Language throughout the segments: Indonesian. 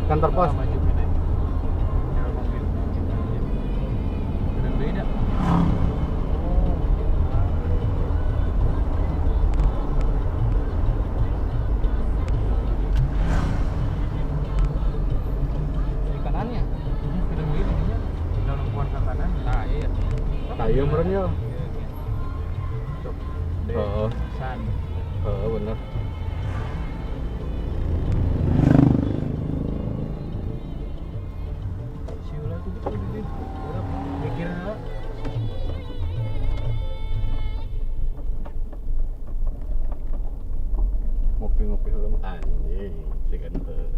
Kantor pos. Maju ke deh. Cara mobil. Bener beda. Di kanannya. Bener beda nya. Dalam kuan ke kanan. Nah, iya. Kayu meureun ya. Sok. Heeh. San. Heeh, bener. Siula tuh betul di mikir Ngopi-ngopi heula anjing, si ganteng.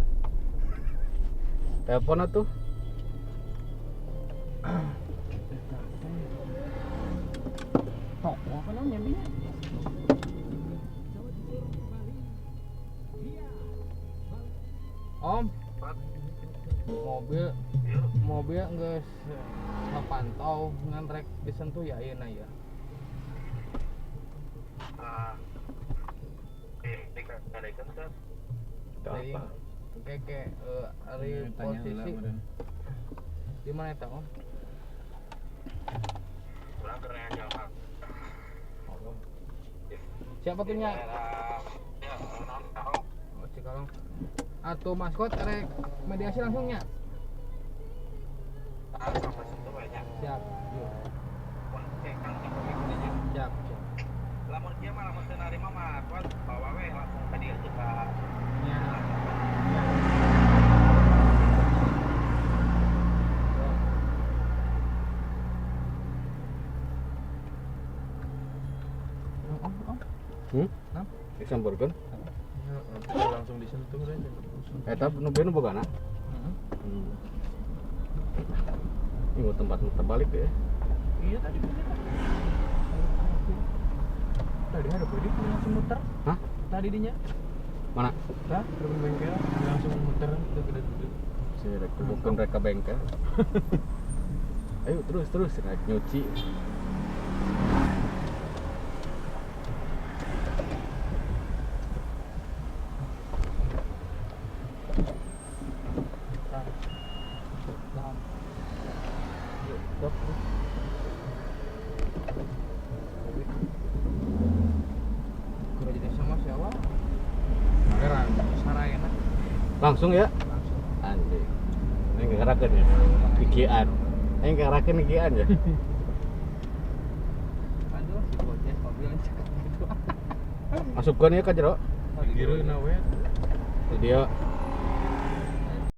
Telepon atuh. Tok, apa namanya dia? Om, mobil nggak ngepantau ngantrek disentuh ya ayeuna ya. Itu apa? Keke ari tanya heula posisi meureun. di mana eta Om? Siapa tuh nya? Oh, Cikalong. Atuh maskot erek mediasi langsung nya. Siap. Yuk. Siap. Lamun dia mah lamun teu narima mah kuat bawa we langsung ka dieu teh ka Ya. Nah, Disamperkeun. Ya, langsung disentuh deh. Eta nu beun bogana. Ini mau tempat muter balik ya. Iya tadi kan kita. Tadi ada bodi langsung muter. Hah? Tadi dinya. Mana? Dah, depan bengkel langsung muter ke gede-gede. Si rek bukan rek ka bengkel. Ayo terus naik nyuci. Yuk, dok. kudu jadi sama siapa? Geran sarayana. Langsung ya. Langsung. Anjing. Ini ngarakeun ya. Ikian. Ini ngarakeun ikian ya. Aduh, si bocah mobil cakep gitu. Masukkan ya ka jero. Kira na we. Jadi ya